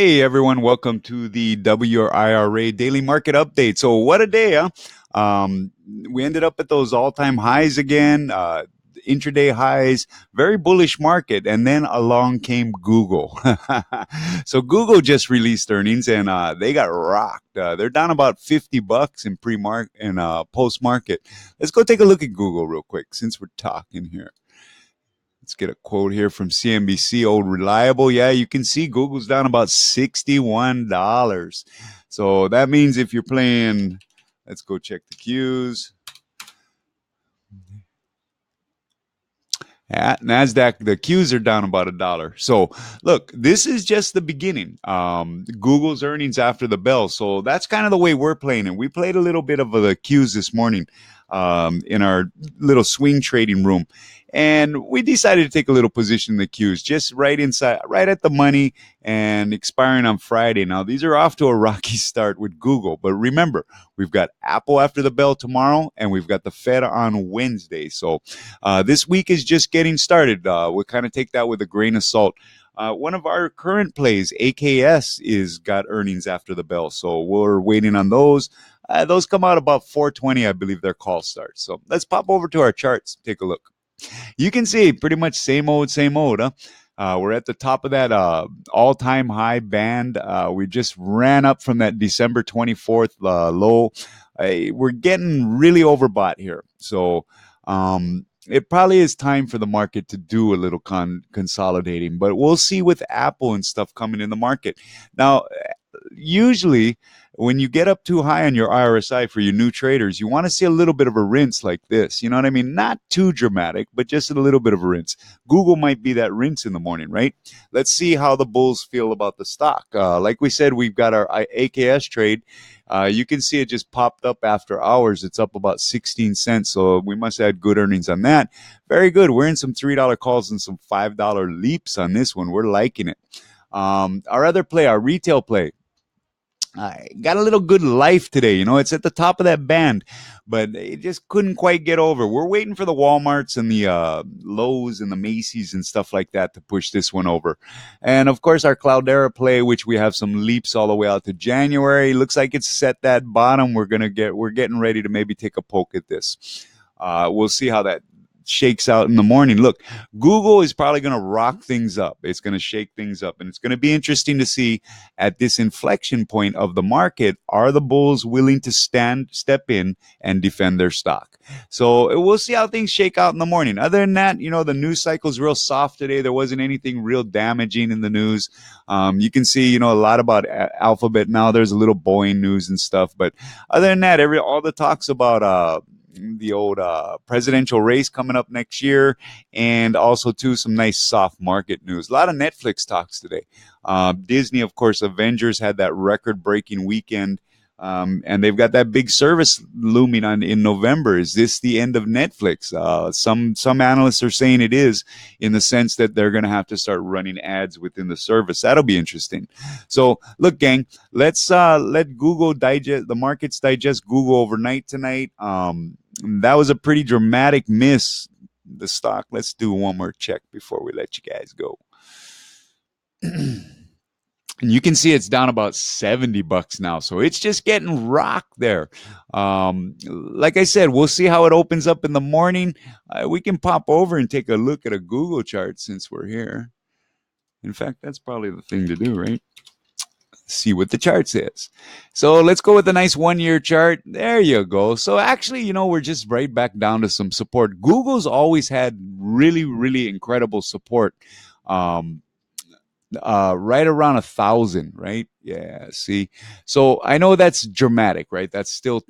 Hey everyone, welcome to the WIRA Daily Market Update. So what a day, huh? We ended up at those all-time highs again, intraday highs, very bullish market, and then along came Google. So Google just released earnings and they got rocked. They're down about $50 in pre-market and post-market. Let's go take a look at Google real quick since we're talking here. Let's get a quote here from CNBC, old reliable. Yeah, you can see Google's down about $61. So that means if you're playing, let's go check the cues. At NASDAQ, the Qs are down about $1. So look, this is just the beginning. Google's earnings after the bell. So that's kind of the way we're playing it. We played a little bit of the Qs this morning in our little swing trading room. And we decided to take a little position in the Qs, just right inside, right at the money and expiring on Friday. Now, these are off to a rocky start with Google. But remember, we've got Apple after the bell tomorrow, and we've got the Fed on Wednesday. So this week is just getting started. We'll kind of take that with a grain of salt. One of our current plays, AKS, is got earnings after the bell. So we're waiting on those. Those come out about 4:20, I believe their call starts. So let's pop over to our charts, take a look. You can see pretty much same old, huh? We're at the top of that all-time high band. We just ran up from that December 24th low. We're getting really overbought here. So it probably is time for the market to do a little consolidating. But we'll see with Apple and stuff coming in the market. Now, usually when you get up too high on your RSI for your new traders, you want to see a little bit of a rinse like this. You know what I mean? Not too dramatic, but just a little bit of a rinse. Google might be that rinse in the morning, right? Let's see how the bulls feel about the stock. Like we said, we've got our AKS trade. You can see it just popped up after hours. It's up about 16 cents. So we must have had good earnings on that. Very good. We're in some $3 calls and some $5 leaps on this one. We're liking it. Our other play, our retail play, I got a little good life today. You know, it's at the top of that band, but it just couldn't quite get over. We're waiting for the Walmarts and the Lowe's and the Macy's and stuff like that to push this one over. And of course, our CLDR play, which we have some leaps all the way out to January, looks like it's set that bottom. We're getting ready to maybe take a poke at this. We'll see how that shakes out in the morning. Look, Google is probably going to rock things up. It's going to shake things up. And it's going to be interesting to see at this inflection point of the market, are the bulls willing to step in and defend their stock? So we'll see how things shake out in the morning. Other than that, you know, the news cycle is real soft today. There wasn't anything real damaging in the news. You can see, you know, a lot about Alphabet now. There's a little Boeing news and stuff. But other than that, all the talks about the old presidential race coming up next year, and also too some nice soft market news. A lot of Netflix talks today. Disney, of course, Avengers had that record-breaking weekend. And they've got that big service looming on in November. Is this the end of Netflix? Some analysts are saying it is, in the sense that they're going to have to start running ads within the service. That'll be interesting. So look, gang, let's let Google digest the markets digest Google overnight tonight. That was a pretty dramatic miss. The stock. Let's do one more check before we let you guys go. And you can see it's down about $70 now. So it's just getting rocked there. Like I said, we'll see how it opens up in the morning. We can pop over and take a look at a Google chart since we're here. In fact, that's probably the thing to do, right? See what the chart says. So let's go with a nice 1-year chart. There you go. So actually, you know, we're just right back down to some support. Google's always had really, really incredible support. Right around 1,000, right? Yeah, see. So I know that's dramatic, right? That's still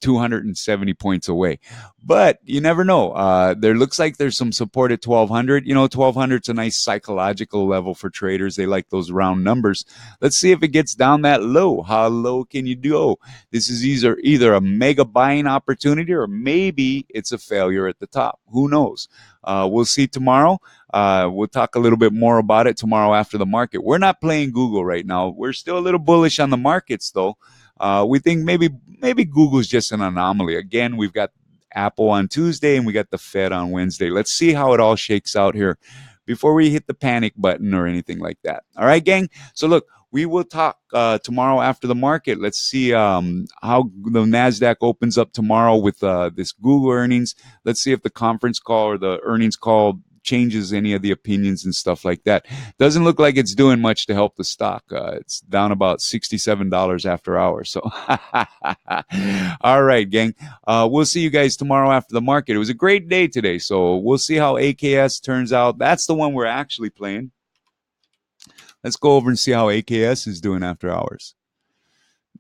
270 points away. But you never know. There looks like there's some support at 1,200. You know, 1,200 is a nice psychological level for traders. They like those round numbers. Let's see if it gets down that low. How low can you go? This is either a mega buying opportunity, or maybe it's a failure at the top. Who knows? We'll see tomorrow. We'll talk a little bit more about it tomorrow after the market. We're not playing Google right now. We're still a little bullish on the markets, though. We think maybe Google's just an anomaly. Again, we've got Apple on Tuesday and we got the Fed on Wednesday. Let's see how it all shakes out here before we hit the panic button or anything like that. All right, gang? So look, We will talk tomorrow after the market. Let's see how the Nasdaq opens up tomorrow with this Google earnings. Let's see if the conference call or the earnings call changes any of the opinions and stuff like that. Doesn't look like it's doing much to help the stock. It's down about $67 after hours. So, all right, gang. We'll see you guys tomorrow after the market. It was a great day today. So we'll see how AKS turns out. That's the one we're actually playing. Let's go over and see how AKS is doing after hours.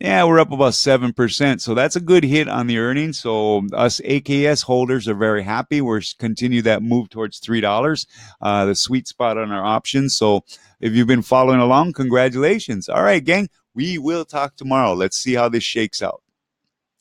Yeah, we're up about 7%. So that's a good hit on the earnings. So us AKS holders are very happy. We're continue that move towards $3, the sweet spot on our options. So if you've been following along, congratulations. All right, gang, we will talk tomorrow. Let's see how this shakes out.